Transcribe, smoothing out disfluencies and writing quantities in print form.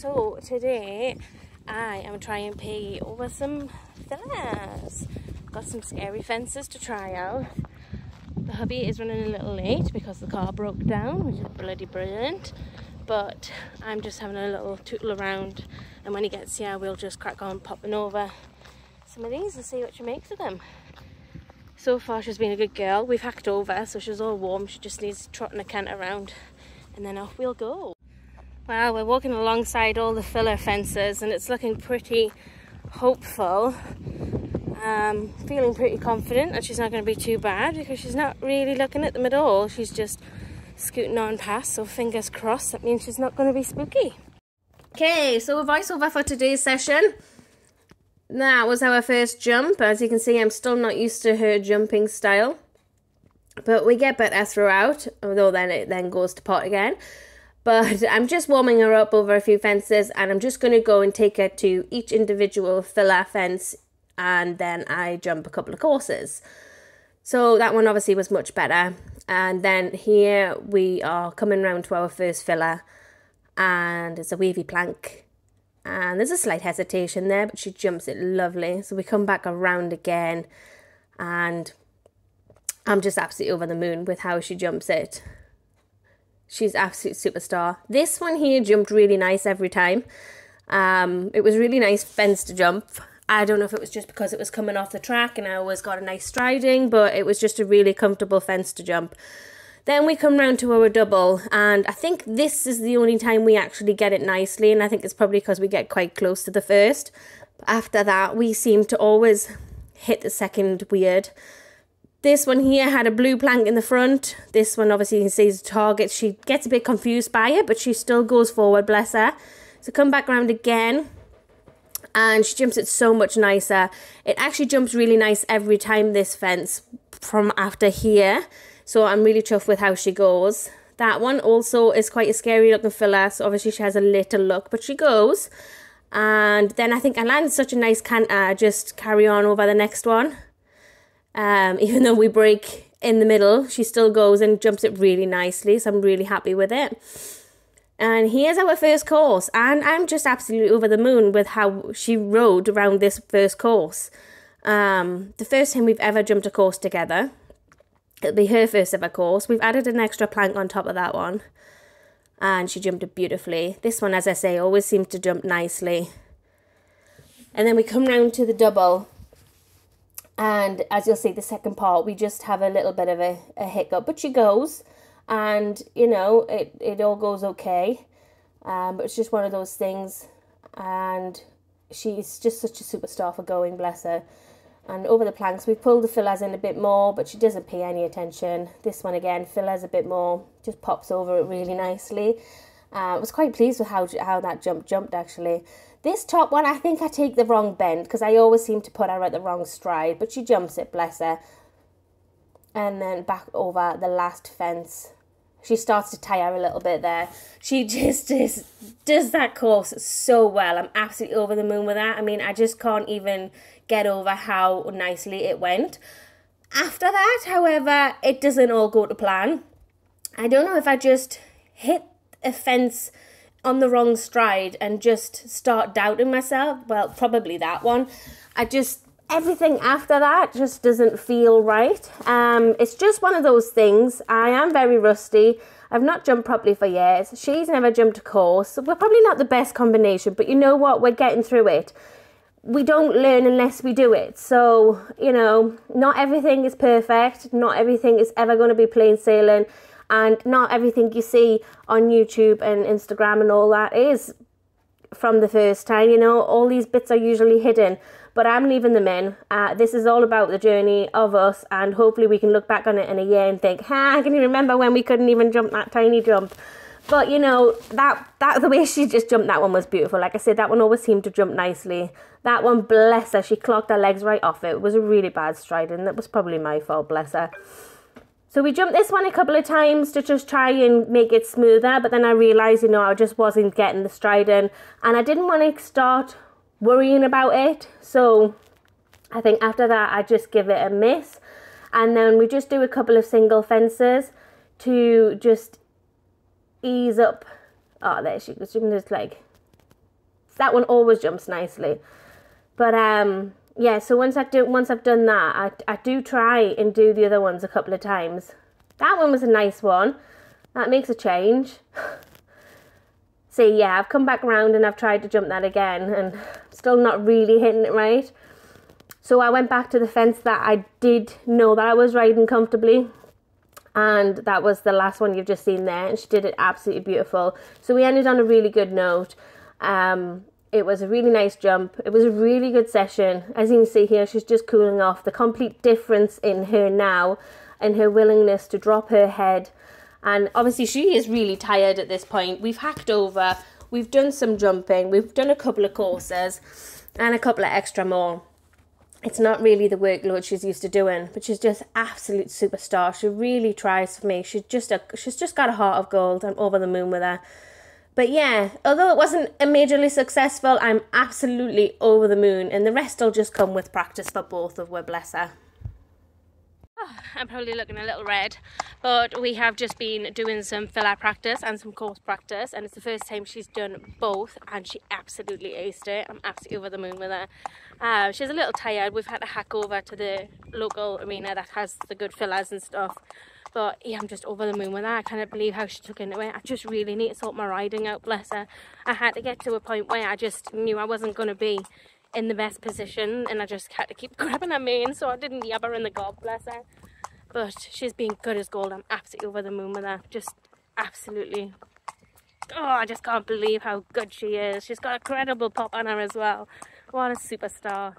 So today I am trying Piggy over some fillers. Got some scary fences to try out. The hubby is running a little late because the car broke down, which is bloody brilliant. But I'm just having a little tootle around, and when he gets here we'll just crack on popping over some of these and see what she makes of them. So far she's been a good girl. We've hacked over so she's all warm. She just needs trotting a canter around and then off we'll go. Well, we're walking alongside all the filler fences and it's looking pretty hopeful. Feeling pretty confident that she's not going to be too bad because she's not really looking at them at all. She's just scooting on past, so fingers crossed. That means she's not going to be spooky. Okay, so a voiceover for today's session. That was our first jump. As you can see, I'm still not used to her jumping style, but we get better throughout, although then it then goes to pot again. But I'm just warming her up over a few fences, and I'm just going to go and take her to each individual filler fence, and then I jump a couple of courses. So that one obviously was much better. And then here we are coming round to our first filler, and it's a wavy plank. And there's a slight hesitation there, but she jumps it lovely. So we come back around again, and I'm just absolutely over the moon with how she jumps it. She's absolute superstar. This one here jumped really nice every time. It was really nice fence to jump. I don't know if it was just because it was coming off the track and I always got a nice striding, but it was just a really comfortable fence to jump. Then we come round to our double, and I think this is the only time we actually get it nicely, and I think it's probably because we get quite close to the first. After that, we seem to always hit the second weird. This one here had a blue plank in the front. This one obviously you can see is a target. She gets a bit confused by it, but she still goes forward, bless her. So come back round again, and she jumps it so much nicer. It actually jumps really nice every time, this fence, from after here. So I'm really chuffed with how she goes. That one also is quite a scary looking filler, so obviously she has a little look, but she goes. And then I think I landed such a nice canter, just carry on over the next one. Even though we break in the middle, she still goes and jumps it really nicely, so I'm really happy with it. And here's our first course, and I'm just absolutely over the moon with how she rode around this first course. The first time we've ever jumped a course together. It'll be her first ever course. We've added an extra plank on top of that one, and she jumped it beautifully. This one, as I say, always seems to jump nicely. And then we come round to the double, and as you'll see, the second part, we just have a little bit of a hiccup, but she goes, and you know, it all goes okay. But it's just one of those things, and she's just such a superstar for going, bless her. And over the planks, we've pulled the fillers in a bit more, but she doesn't pay any attention. This one again, fillers a bit more, just pops over it really nicely. I was quite pleased with how that jumped actually. This top one, I think I take the wrong bend because I always seem to put her at the wrong stride, but she jumps it, bless her. And then back over the last fence. She starts to tire a little bit there. She just does that course so well. I'm absolutely over the moon with that. I mean, I just can't even get over how nicely it went. After that, however, it doesn't all go to plan. I don't know if I just hit a fence on the wrong stride and just start doubting myself. Well, probably that one. Everything after that just doesn't feel right. It's just one of those things. I am very rusty. I've not jumped properly for years. She's never jumped a course. So we're probably not the best combination, but you know what? We're getting through it. We don't learn unless we do it. So, you know, not everything is perfect. Not everything is ever going to be plain sailing. And not everything you see on YouTube and Instagram and all that is from the first time. You know, all these bits are usually hidden. But I'm leaving them in. This is all about the journey of us, and hopefully we can look back on it in a year and think, can you remember when we couldn't even jump that tiny jump? But you know, the way she just jumped that one was beautiful. Like I said, that one always seemed to jump nicely. That one, bless her, she clocked her legs right off it. It was a really bad stride, and that was probably my fault, bless her. So we jumped this one a couple of times to just try and make it smoother, but then I realised, you know, I just wasn't getting the stride in, and I didn't want to start worrying about it. So I think after that I just give it a miss, and then we just do a couple of single fences to just ease up. Oh, there she goes, just like that one always jumps nicely. But yeah, so once I've done that, I do try and do the other ones a couple of times. That one was a nice one. That makes a change. So yeah, I've come back around and I've tried to jump that again, and still not really hitting it right. So I went back to the fence that I did know that I was riding comfortably, and that was the last one you've just seen there, and she did it absolutely beautiful. So we ended on a really good note. It was a really nice jump. It was a really good session. As you can see here, she's just cooling off. The complete difference in her now, and her willingness to drop her head. And obviously she is really tired at this point. We've hacked over, we've done some jumping, we've done a couple of courses and a couple of extra more. It's not really the workload she's used to doing, but she's just absolute superstar. She really tries for me. She's just got a heart of gold. I'm over the moon with her. But yeah, although it wasn't majorly successful, I'm absolutely over the moon, and the rest will just come with practice for both of her, bless her. I'm probably looking a little red, but we have just been doing some fill-out practice and some course practice, and it's the first time she's done both, and she absolutely aced it. I'm absolutely over the moon with her. She's a little tired. We've had to hack over to the local arena that has the good fillers and stuff, but yeah, I'm just over the moon with her. I can't believe how she took into it. I just really need to sort my riding out, bless her. I had to get to a point where I just knew I wasn't going to be in the best position, and I just had to keep grabbing her mane so I didn't yab her in the gob, bless her. But she's been good as gold. I'm absolutely over the moon with her. Just absolutely, oh, I just can't believe how good she is. She's got a credible pop on her as well. What a superstar.